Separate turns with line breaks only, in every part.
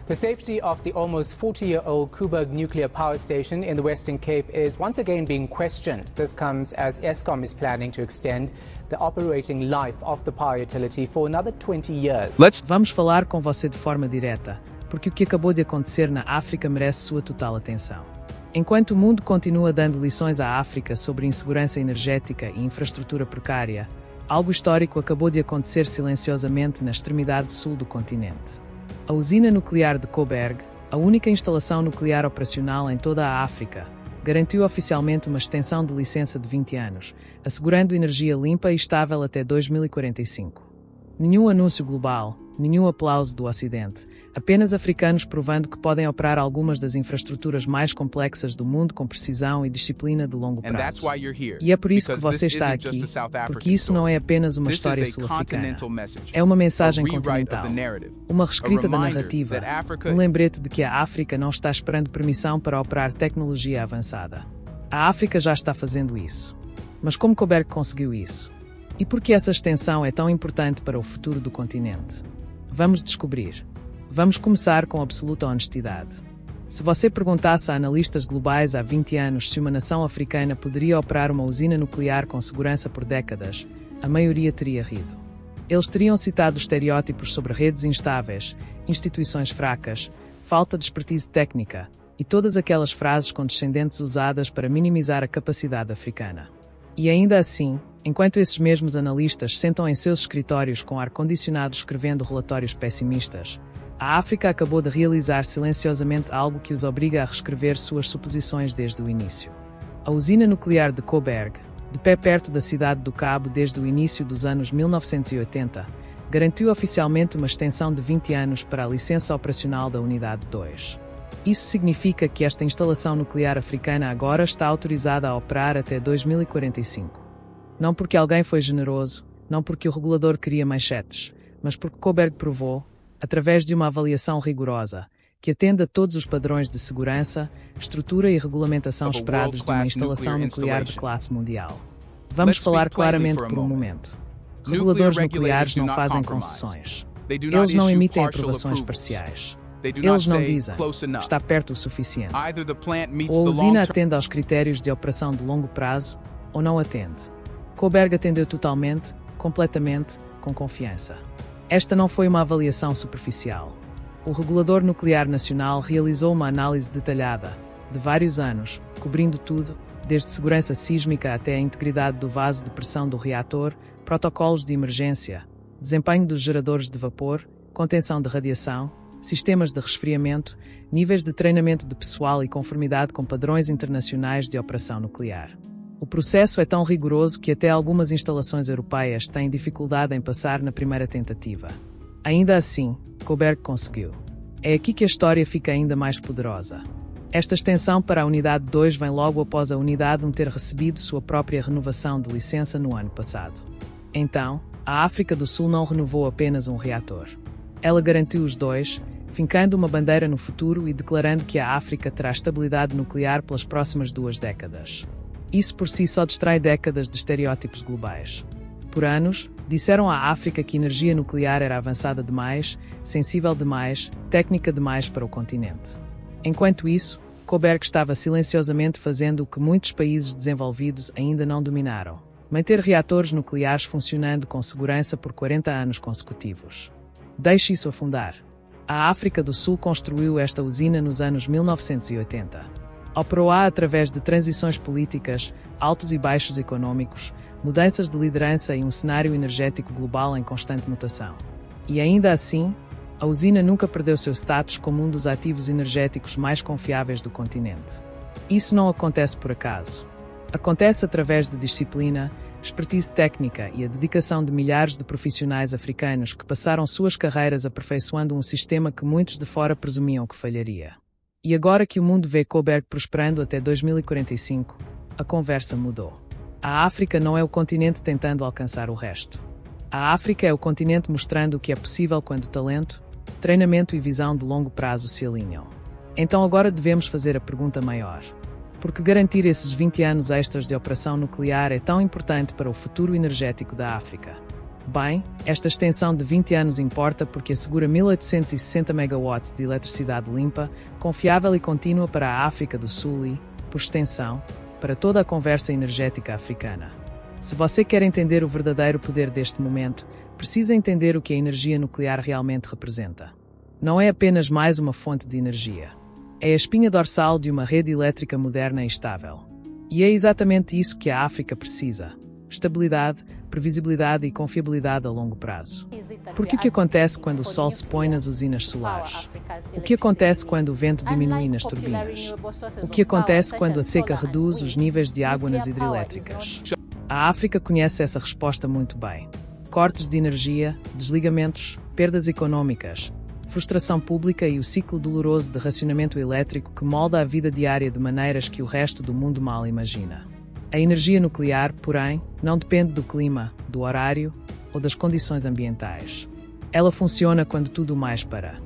The safety of the almost 40-year-old Koeberg nuclear power station in the Western Cape is once again being questioned. This comes as Eskom is planning to extend the operating life of the power utility for another 20 years.
Vamos falar com você de forma direta, porque o que acabou de acontecer na África merece sua total atenção. Enquanto o mundo continua dando lições à África sobre insegurança energética e infraestrutura precária, algo histórico acabou de acontecer silenciosamente na extremidade sul do continente. A usina nuclear de Koeberg, a única instalação nuclear operacional em toda a África, garantiu oficialmente uma extensão de licença de 20 anos, assegurando energia limpa e estável até 2045. Nenhum anúncio global, nenhum aplauso do Ocidente, apenas africanos provando que podem operar algumas das infraestruturas mais complexas do mundo com precisão e disciplina de longo prazo. E é por isso que você está aqui, porque isso não é apenas uma história sul-africana. É uma mensagem continental, uma reescrita da narrativa, um lembrete de que a África não está esperando permissão para operar tecnologia avançada. A África já está fazendo isso. Mas como Koeberg conseguiu isso? E por que essa extensão é tão importante para o futuro do continente? Vamos descobrir. Vamos começar com absoluta honestidade. Se você perguntasse a analistas globais há 20 anos se uma nação africana poderia operar uma usina nuclear com segurança por décadas, a maioria teria rido. Eles teriam citado estereótipos sobre redes instáveis, instituições fracas, falta de expertise técnica e todas aquelas frases condescendentes usadas para minimizar a capacidade africana. E ainda assim, enquanto esses mesmos analistas sentam em seus escritórios com ar-condicionado escrevendo relatórios pessimistas, a África acabou de realizar silenciosamente algo que os obriga a reescrever suas suposições desde o início. A usina nuclear de Koeberg, de pé perto da cidade do Cabo desde o início dos anos 1980, garantiu oficialmente uma extensão de 20 anos para a licença operacional da Unidade 2. Isso significa que esta instalação nuclear africana agora está autorizada a operar até 2045. Não porque alguém foi generoso, não porque o regulador queria manchetes, mas porque Koeberg provou, através de uma avaliação rigorosa, que atende a todos os padrões de segurança, estrutura e regulamentação esperados de uma instalação nuclear de classe mundial. Vamos falar claramente por um momento. Reguladores nucleares não fazem concessões. Eles não emitem aprovações parciais. Eles não dizem, está perto o suficiente. Ou a usina atende aos critérios de operação de longo prazo, ou não atende. Koeberg atendeu totalmente, completamente, com confiança. Esta não foi uma avaliação superficial. O Regulador Nuclear Nacional realizou uma análise detalhada, de vários anos, cobrindo tudo, desde segurança sísmica até a integridade do vaso de pressão do reator, protocolos de emergência, desempenho dos geradores de vapor, contenção de radiação, sistemas de resfriamento, níveis de treinamento de pessoal e conformidade com padrões internacionais de operação nuclear. O processo é tão rigoroso que até algumas instalações europeias têm dificuldade em passar na primeira tentativa. Ainda assim, Koeberg conseguiu. É aqui que a história fica ainda mais poderosa. Esta extensão para a Unidade 2 vem logo após a Unidade 1 ter recebido sua própria renovação de licença no ano passado. Então, a África do Sul não renovou apenas um reator. Ela garantiu os dois, fincando uma bandeira no futuro e declarando que a África terá estabilidade nuclear pelas próximas 2 décadas. Isso por si só distrai décadas de estereótipos globais. Por anos, disseram à África que energia nuclear era avançada demais, sensível demais, técnica demais para o continente. Enquanto isso, Koeberg estava silenciosamente fazendo o que muitos países desenvolvidos ainda não dominaram: manter reatores nucleares funcionando com segurança por 40 anos consecutivos. Deixe isso afundar. A África do Sul construiu esta usina nos anos 1980. Operou-a através de transições políticas, altos e baixos econômicos, mudanças de liderança e um cenário energético global em constante mutação. E ainda assim, a usina nunca perdeu seu status como um dos ativos energéticos mais confiáveis do continente. Isso não acontece por acaso. Acontece através de disciplina, expertise técnica e a dedicação de milhares de profissionais africanos que passaram suas carreiras aperfeiçoando um sistema que muitos de fora presumiam que falharia. E agora que o mundo vê Koeberg prosperando até 2045, a conversa mudou. A África não é o continente tentando alcançar o resto. A África é o continente mostrando o que é possível quando talento, treinamento e visão de longo prazo se alinham. Então agora devemos fazer a pergunta maior. Por que garantir esses 20 anos extras de operação nuclear é tão importante para o futuro energético da África? Bem, esta extensão de 20 anos importa porque assegura 1860 megawatts de eletricidade limpa, confiável e contínua para a África do Sul e, por extensão, para toda a conversa energética africana. Se você quer entender o verdadeiro poder deste momento, precisa entender o que a energia nuclear realmente representa. Não é apenas mais uma fonte de energia. É a espinha dorsal de uma rede elétrica moderna e estável. E é exatamente isso que a África precisa: estabilidade, previsibilidade e confiabilidade a longo prazo. Porque o que acontece quando o sol se põe nas usinas solares? O que acontece quando o vento diminui nas turbinas? O que acontece quando a seca reduz os níveis de água nas hidrelétricas? A África conhece essa resposta muito bem. Cortes de energia, desligamentos, perdas econômicas, frustração pública e o ciclo doloroso de racionamento elétrico que molda a vida diária de maneiras que o resto do mundo mal imagina. A energia nuclear, porém, não depende do clima, do horário ou das condições ambientais. Ela funciona quando tudo mais para.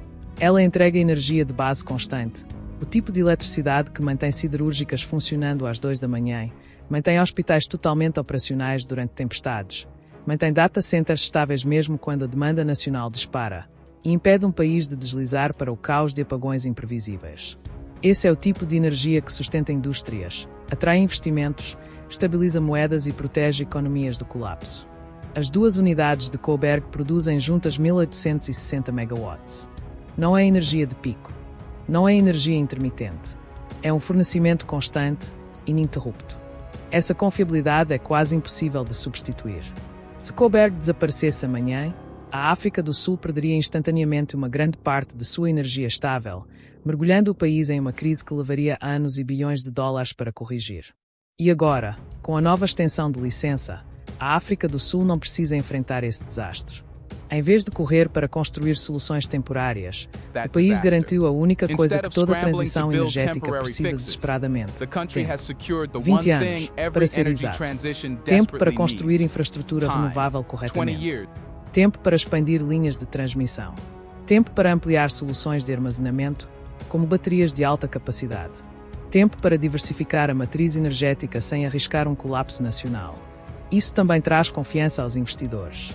Ela entrega energia de base constante, o tipo de eletricidade que mantém siderúrgicas funcionando às 2 da manhã, mantém hospitais totalmente operacionais durante tempestades, mantém data centers estáveis mesmo quando a demanda nacional dispara, e impede um país de deslizar para o caos de apagões imprevisíveis. Esse é o tipo de energia que sustenta indústrias, atrai investimentos, estabiliza moedas e protege economias do colapso. As duas unidades de Koeberg produzem juntas 1860 megawatts. Não é energia de pico. Não é energia intermitente. É um fornecimento constante, ininterrupto. Essa confiabilidade é quase impossível de substituir. Se Koeberg desaparecesse amanhã, a África do Sul perderia instantaneamente uma grande parte de sua energia estável, mergulhando o país em uma crise que levaria anos e bilhões de dólares para corrigir. E agora, com a nova extensão de licença, a África do Sul não precisa enfrentar esse desastre. Em vez de correr para construir soluções temporárias, o país garantiu a única coisa que toda transição energética precisa desesperadamente: tempo. 20 anos, para ser exato. Tempo para construir infraestrutura renovável corretamente. Tempo para expandir linhas de transmissão. Tempo para ampliar soluções de armazenamento, como baterias de alta capacidade. Tempo para diversificar a matriz energética sem arriscar um colapso nacional. Isso também traz confiança aos investidores.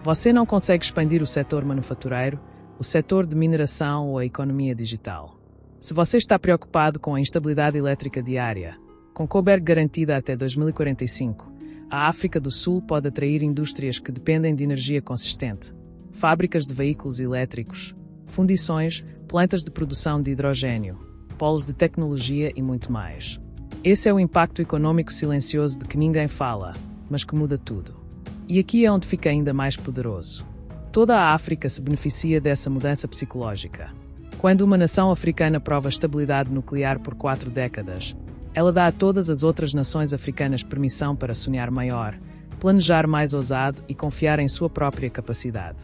Você não consegue expandir o setor manufatureiro, o setor de mineração ou a economia digital. Se você está preocupado com a instabilidade elétrica diária, com Koeberg garantida até 2045, a África do Sul pode atrair indústrias que dependem de energia consistente, fábricas de veículos elétricos, fundições, plantas de produção de hidrogênio, polos de tecnologia e muito mais. Esse é o impacto econômico silencioso de que ninguém fala, mas que muda tudo. E aqui é onde fica ainda mais poderoso. Toda a África se beneficia dessa mudança psicológica. Quando uma nação africana prova estabilidade nuclear por 4 décadas, ela dá a todas as outras nações africanas permissão para sonhar maior, planejar mais ousado e confiar em sua própria capacidade.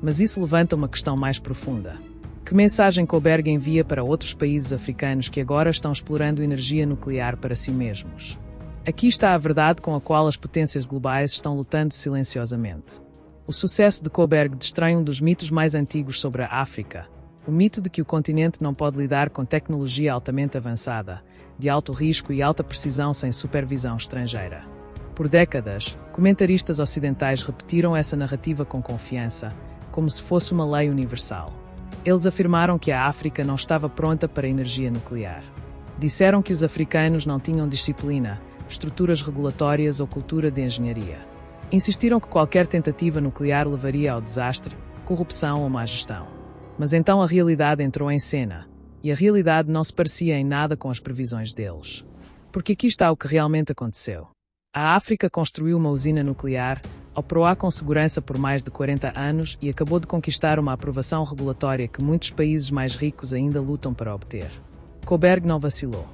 Mas isso levanta uma questão mais profunda. Que mensagem Koeberg envia para outros países africanos que agora estão explorando energia nuclear para si mesmos? Aqui está a verdade com a qual as potências globais estão lutando silenciosamente. O sucesso de Koeberg destrói um dos mitos mais antigos sobre a África, o mito de que o continente não pode lidar com tecnologia altamente avançada, de alto risco e alta precisão sem supervisão estrangeira. Por décadas, comentaristas ocidentais repetiram essa narrativa com confiança, como se fosse uma lei universal. Eles afirmaram que a África não estava pronta para a energia nuclear. Disseram que os africanos não tinham disciplina, estruturas regulatórias ou cultura de engenharia. Insistiram que qualquer tentativa nuclear levaria ao desastre, corrupção ou má gestão. Mas então a realidade entrou em cena, e a realidade não se parecia em nada com as previsões deles. Porque aqui está o que realmente aconteceu. A África construiu uma usina nuclear, operou-a com segurança por mais de 40 anos e acabou de conquistar uma aprovação regulatória que muitos países mais ricos ainda lutam para obter. Koeberg não vacilou.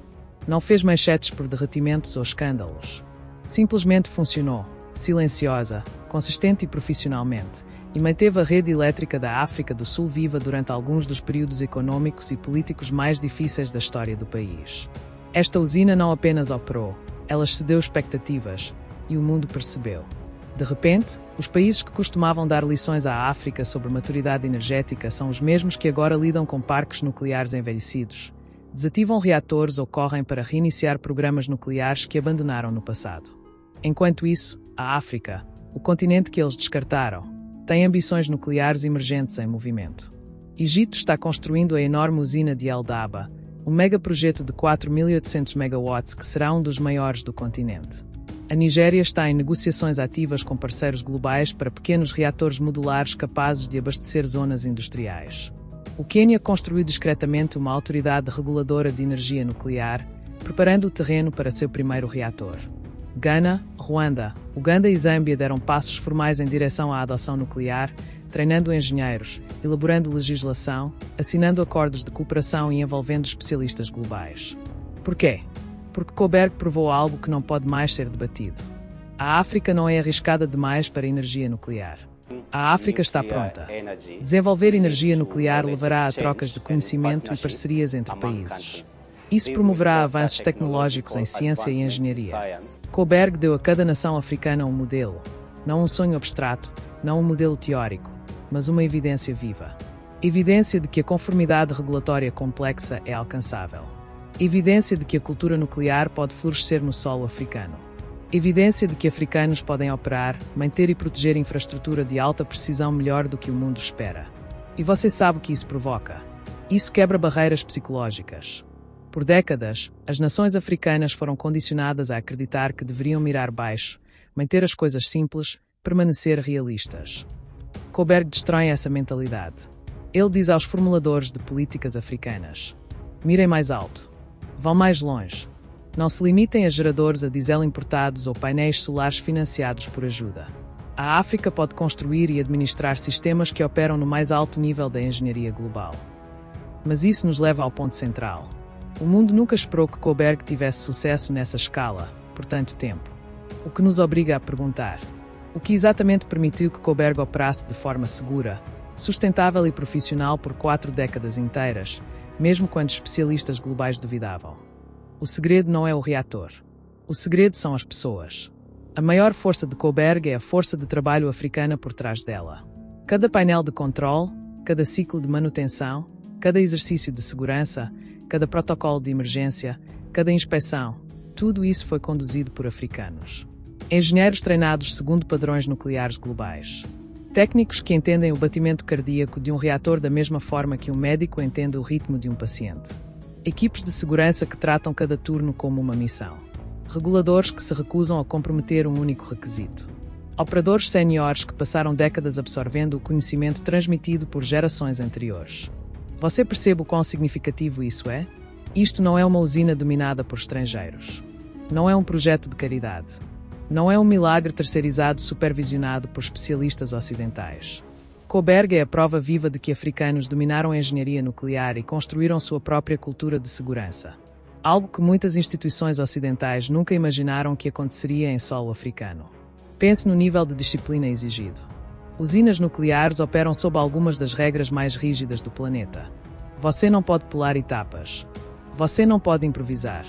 Não fez manchetes por derretimentos ou escândalos. Simplesmente funcionou, silenciosa, consistente e profissionalmente, e manteve a rede elétrica da África do Sul viva durante alguns dos períodos econômicos e políticos mais difíceis da história do país. Esta usina não apenas operou, ela excedeu expectativas, e o mundo percebeu. De repente, os países que costumavam dar lições à África sobre maturidade energética são os mesmos que agora lidam com parques nucleares envelhecidos, desativam reatores ou correm para reiniciar programas nucleares que abandonaram no passado. Enquanto isso, a África, o continente que eles descartaram, tem ambições nucleares emergentes em movimento. Egito está construindo a enorme usina de El Daba, um megaprojeto de 4.800 megawatts que será um dos maiores do continente. A Nigéria está em negociações ativas com parceiros globais para pequenos reatores modulares capazes de abastecer zonas industriais. O Quênia construiu discretamente uma autoridade reguladora de energia nuclear, preparando o terreno para seu primeiro reator. Gana, Ruanda, Uganda e Zâmbia deram passos formais em direção à adoção nuclear, treinando engenheiros, elaborando legislação, assinando acordos de cooperação e envolvendo especialistas globais. Porquê? Porque Koberg provou algo que não pode mais ser debatido. A África não é arriscada demais para energia nuclear. A África está pronta. Desenvolver energia nuclear levará a trocas de conhecimento e parcerias entre países. Isso promoverá avanços tecnológicos em ciência e engenharia. Koberg deu a cada nação africana um modelo, não um sonho abstrato, não um modelo teórico, mas uma evidência viva. Evidência de que a conformidade regulatória complexa é alcançável. Evidência de que a cultura nuclear pode florescer no solo africano. Evidência de que africanos podem operar, manter e proteger infraestrutura de alta precisão melhor do que o mundo espera. E você sabe o que isso provoca. Isso quebra barreiras psicológicas. Por décadas, as nações africanas foram condicionadas a acreditar que deveriam mirar baixo, manter as coisas simples, permanecer realistas. Koberg destrói essa mentalidade. Ele diz aos formuladores de políticas africanas: mirem mais alto. Vão mais longe. Não se limitem a geradores a diesel importados ou painéis solares financiados por ajuda. A África pode construir e administrar sistemas que operam no mais alto nível da engenharia global. Mas isso nos leva ao ponto central. O mundo nunca esperou que Koberg tivesse sucesso nessa escala, por tanto tempo. O que nos obriga a perguntar: o que exatamente permitiu que Koberg operasse de forma segura, sustentável e profissional por 4 décadas inteiras, mesmo quando especialistas globais duvidavam? O segredo não é o reator. O segredo são as pessoas. A maior força de Koberg é a força de trabalho africana por trás dela. Cada painel de controle, cada ciclo de manutenção, cada exercício de segurança, cada protocolo de emergência, cada inspeção, tudo isso foi conduzido por africanos. Engenheiros treinados segundo padrões nucleares globais. Técnicos que entendem o batimento cardíaco de um reator da mesma forma que um médico entende o ritmo de um paciente. Equipes de segurança que tratam cada turno como uma missão. Reguladores que se recusam a comprometer um único requisito. Operadores séniores que passaram décadas absorvendo o conhecimento transmitido por gerações anteriores. Você percebe o quão significativo isso é? Isto não é uma usina dominada por estrangeiros. Não é um projeto de caridade. Não é um milagre terceirizado supervisionado por especialistas ocidentais. Koberg é a prova viva de que africanos dominaram a engenharia nuclear e construíram sua própria cultura de segurança. Algo que muitas instituições ocidentais nunca imaginaram que aconteceria em solo africano. Pense no nível de disciplina exigido. Usinas nucleares operam sob algumas das regras mais rígidas do planeta. Você não pode pular etapas. Você não pode improvisar.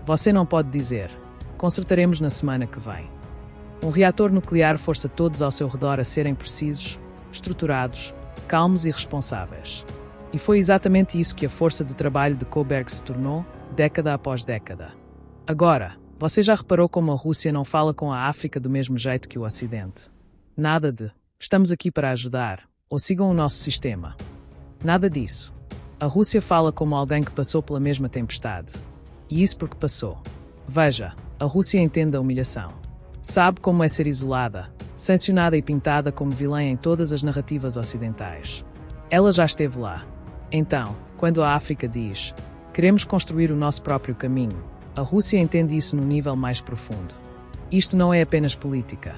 Você não pode dizer: consertaremos na semana que vem. Um reator nuclear força todos ao seu redor a serem precisos, estruturados, calmos e responsáveis. E foi exatamente isso que a força de trabalho de Koberg se tornou, década após década. Agora, você já reparou como a Rússia não fala com a África do mesmo jeito que o Ocidente? Nada de "estamos aqui para ajudar" ou "sigam o nosso sistema". Nada disso. A Rússia fala como alguém que passou pela mesma tempestade. E isso porque passou. Veja, a Rússia entende a humilhação. Sabe como é ser isolada, sancionada e pintada como vilã em todas as narrativas ocidentais. Ela já esteve lá. Então, quando a África diz: queremos construir o nosso próprio caminho, a Rússia entende isso no nível mais profundo. Isto não é apenas política.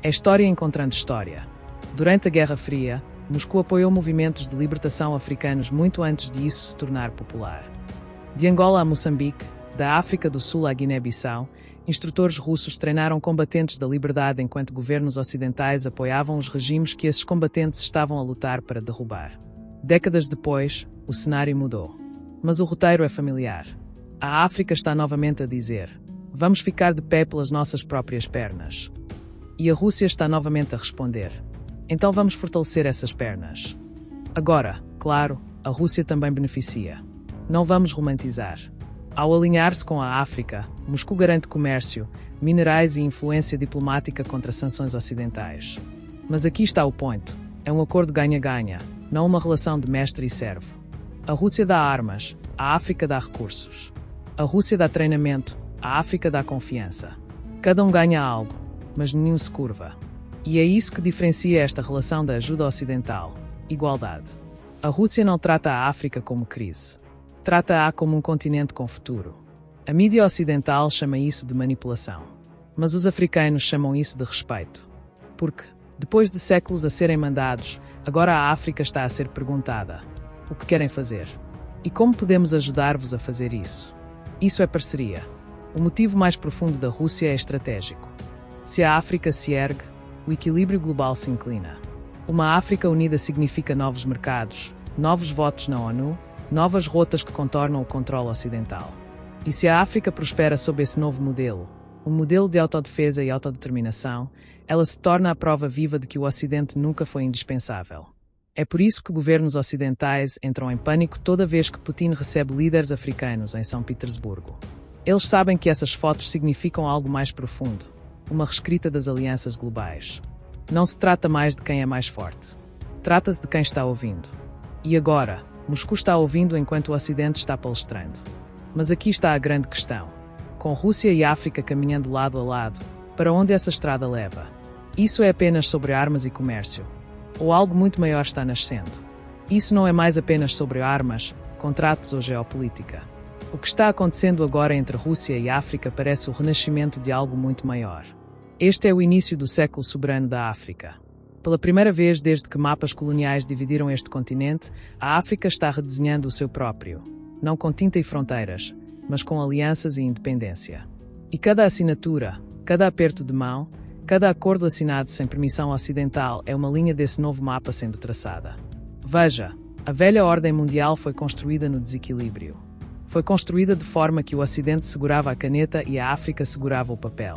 É história encontrando história. Durante a Guerra Fria, Moscou apoiou movimentos de libertação africanos muito antes de isso se tornar popular. De Angola a Moçambique, da África do Sul à Guiné-Bissau, instrutores russos treinaram combatentes da liberdade enquanto governos ocidentais apoiavam os regimes que esses combatentes estavam a lutar para derrubar. Décadas depois, o cenário mudou. Mas o roteiro é familiar. A África está novamente a dizer: vamos ficar de pé pelas nossas próprias pernas. E a Rússia está novamente a responder: então vamos fortalecer essas pernas. Agora, claro, a Rússia também beneficia. Não vamos romantizar. Ao alinhar-se com a África, Moscou garante comércio, minerais e influência diplomática contra sanções ocidentais. Mas aqui está o ponto. É um acordo ganha-ganha, não uma relação de mestre e servo. A Rússia dá armas, a África dá recursos. A Rússia dá treinamento, a África dá confiança. Cada um ganha algo, mas nenhum se curva. E é isso que diferencia esta relação da ajuda ocidental: igualdade. A Rússia não trata a África como crise. Trata-a como um continente com futuro. A mídia ocidental chama isso de manipulação. Mas os africanos chamam isso de respeito. Porque, depois de séculos a serem mandados, agora a África está a ser perguntada: o que querem fazer? E como podemos ajudar-vos a fazer isso? Isso é parceria. O motivo mais profundo da Rússia é estratégico. Se a África se ergue, o equilíbrio global se inclina. Uma África unida significa novos mercados, novos votos na ONU, novas rotas que contornam o controle ocidental. E se a África prospera sob esse novo modelo, um modelo de autodefesa e autodeterminação, ela se torna a prova viva de que o Ocidente nunca foi indispensável. É por isso que governos ocidentais entram em pânico toda vez que Putin recebe líderes africanos em São Petersburgo. Eles sabem que essas fotos significam algo mais profundo, uma reescrita das alianças globais. Não se trata mais de quem é mais forte. Trata-se de quem está ouvindo. E agora, Moscou está ouvindo enquanto o Ocidente está palestrando. Mas aqui está a grande questão. Com Rússia e África caminhando lado a lado, para onde essa estrada leva? Isso é apenas sobre armas e comércio? Ou algo muito maior está nascendo? Isso não é mais apenas sobre armas, contratos ou geopolítica. O que está acontecendo agora entre Rússia e África parece o renascimento de algo muito maior. Este é o início do século soberano da África. Pela primeira vez desde que mapas coloniais dividiram este continente, a África está redesenhando o seu próprio. Não com tinta e fronteiras, mas com alianças e independência. E cada assinatura, cada aperto de mão, cada acordo assinado sem permissão ocidental é uma linha desse novo mapa sendo traçada. Veja, a velha ordem mundial foi construída no desequilíbrio. Foi construída de forma que o Ocidente segurava a caneta e a África segurava o papel.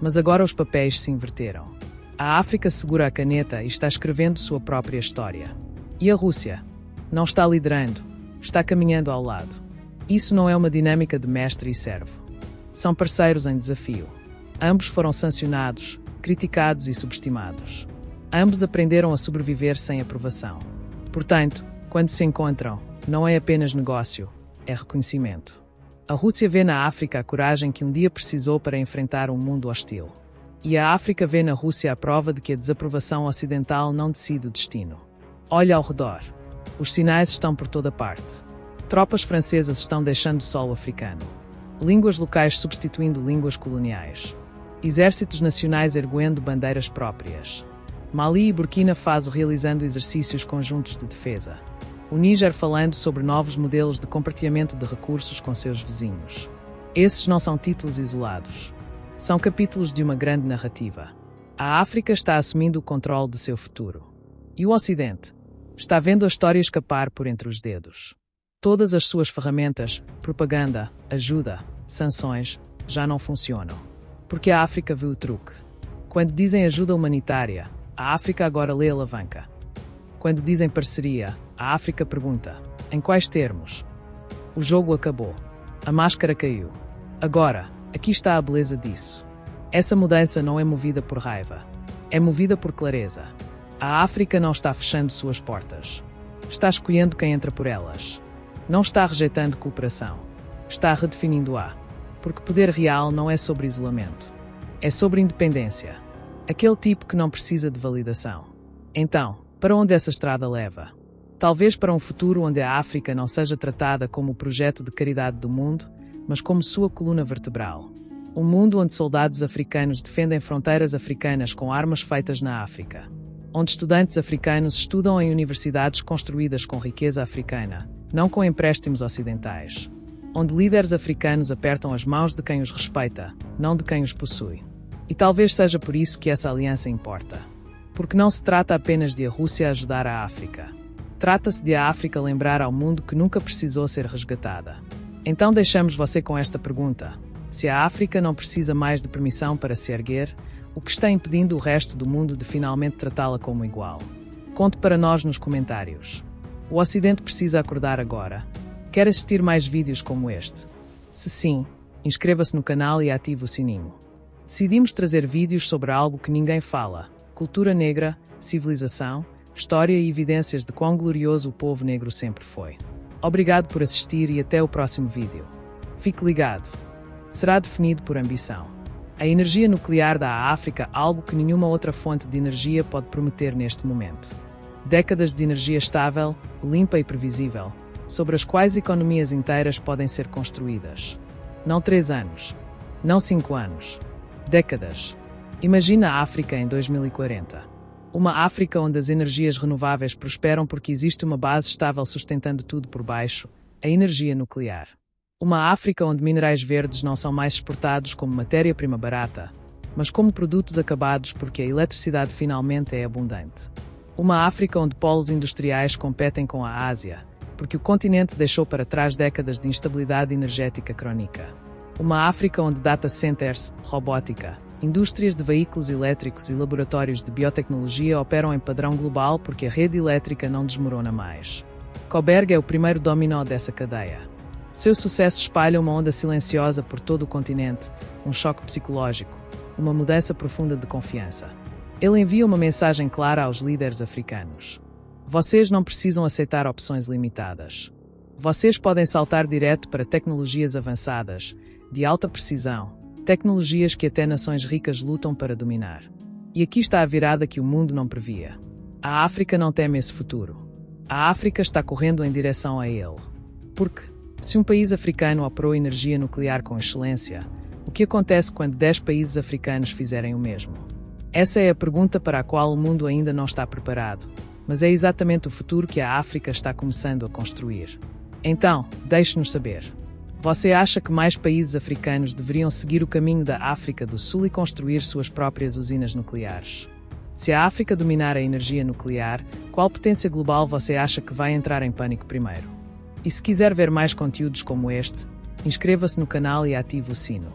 Mas agora os papéis se inverteram. A África segura a caneta e está escrevendo sua própria história. E a Rússia? Não está liderando, está caminhando ao lado. Isso não é uma dinâmica de mestre e servo. São parceiros em desafio. Ambos foram sancionados, criticados e subestimados. Ambos aprenderam a sobreviver sem aprovação. Portanto, quando se encontram, não é apenas negócio, é reconhecimento. A Rússia vê na África a coragem que um dia precisou para enfrentar um mundo hostil. E a África vê na Rússia a prova de que a desaprovação ocidental não decide o destino. Olha ao redor. Os sinais estão por toda parte. Tropas francesas estão deixando o solo africano. Línguas locais substituindo línguas coloniais. Exércitos nacionais erguendo bandeiras próprias. Mali e Burkina Faso realizando exercícios conjuntos de defesa. O Níger falando sobre novos modelos de compartilhamento de recursos com seus vizinhos. Esses não são títulos isolados. São capítulos de uma grande narrativa. A África está assumindo o controle de seu futuro. E o Ocidente? Está vendo a história escapar por entre os dedos. Todas as suas ferramentas, propaganda, ajuda, sanções, já não funcionam. Porque a África viu o truque. Quando dizem ajuda humanitária, a África agora lê alavanca. Quando dizem parceria, a África pergunta: em quais termos? O jogo acabou. A máscara caiu. Agora, aqui está a beleza disso. Essa mudança não é movida por raiva. É movida por clareza. A África não está fechando suas portas. Está escolhendo quem entra por elas. Não está rejeitando cooperação. Está redefinindo-a. Porque poder real não é sobre isolamento. É sobre independência. Aquele tipo que não precisa de validação. Então, para onde essa estrada leva? Talvez para um futuro onde a África não seja tratada como o projeto de caridade do mundo, mas como sua coluna vertebral. Um mundo onde soldados africanos defendem fronteiras africanas com armas feitas na África. Onde estudantes africanos estudam em universidades construídas com riqueza africana, não com empréstimos ocidentais. Onde líderes africanos apertam as mãos de quem os respeita, não de quem os possui. E talvez seja por isso que essa aliança importa. Porque não se trata apenas de a Rússia ajudar a África. Trata-se de a África lembrar ao mundo que nunca precisou ser resgatada. Então deixamos você com esta pergunta. Se a África não precisa mais de permissão para se erguer, o que está impedindo o resto do mundo de finalmente tratá-la como igual? Conte para nós nos comentários. O Ocidente precisa acordar agora. Quer assistir mais vídeos como este? Se sim, inscreva-se no canal e ative o sininho. Decidimos trazer vídeos sobre algo que ninguém fala: cultura negra, civilização, história e evidências de quão glorioso o povo negro sempre foi. Obrigado por assistir e até o próximo vídeo. Fique ligado. Será definido por ambição. A energia nuclear dá à África algo que nenhuma outra fonte de energia pode prometer neste momento. Décadas de energia estável, limpa e previsível, sobre as quais economias inteiras podem ser construídas. Não 3 anos, não 5 anos, décadas. Imagina a África em 2040. Uma África onde as energias renováveis prosperam porque existe uma base estável sustentando tudo por baixo, a energia nuclear. Uma África onde minerais verdes não são mais exportados como matéria-prima barata, mas como produtos acabados porque a eletricidade finalmente é abundante. Uma África onde polos industriais competem com a Ásia, porque o continente deixou para trás décadas de instabilidade energética crônica. Uma África onde data centers, robótica, indústrias de veículos elétricos e laboratórios de biotecnologia operam em padrão global porque a rede elétrica não desmorona mais. Coburg é o primeiro dominó dessa cadeia. Seu sucesso espalha uma onda silenciosa por todo o continente, um choque psicológico, uma mudança profunda de confiança. Ele envia uma mensagem clara aos líderes africanos. Vocês não precisam aceitar opções limitadas. Vocês podem saltar direto para tecnologias avançadas, de alta precisão, tecnologias que até nações ricas lutam para dominar. E aqui está a virada que o mundo não previa. A África não teme esse futuro. A África está correndo em direção a ele. Porque, se um país africano operou energia nuclear com excelência, o que acontece quando 10 países africanos fizerem o mesmo? Essa é a pergunta para a qual o mundo ainda não está preparado, mas é exatamente o futuro que a África está começando a construir. Então, deixe-nos saber. Você acha que mais países africanos deveriam seguir o caminho da África do Sul e construir suas próprias usinas nucleares? Se a África dominar a energia nuclear, qual potência global você acha que vai entrar em pânico primeiro? E se quiser ver mais conteúdos como este, inscreva-se no canal e ative o sino.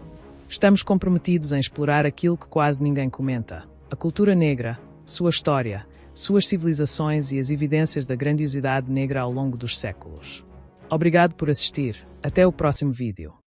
Estamos comprometidos em explorar aquilo que quase ninguém comenta: a cultura negra, sua história, suas civilizações e as evidências da grandiosidade negra ao longo dos séculos. Obrigado por assistir. Até o próximo vídeo.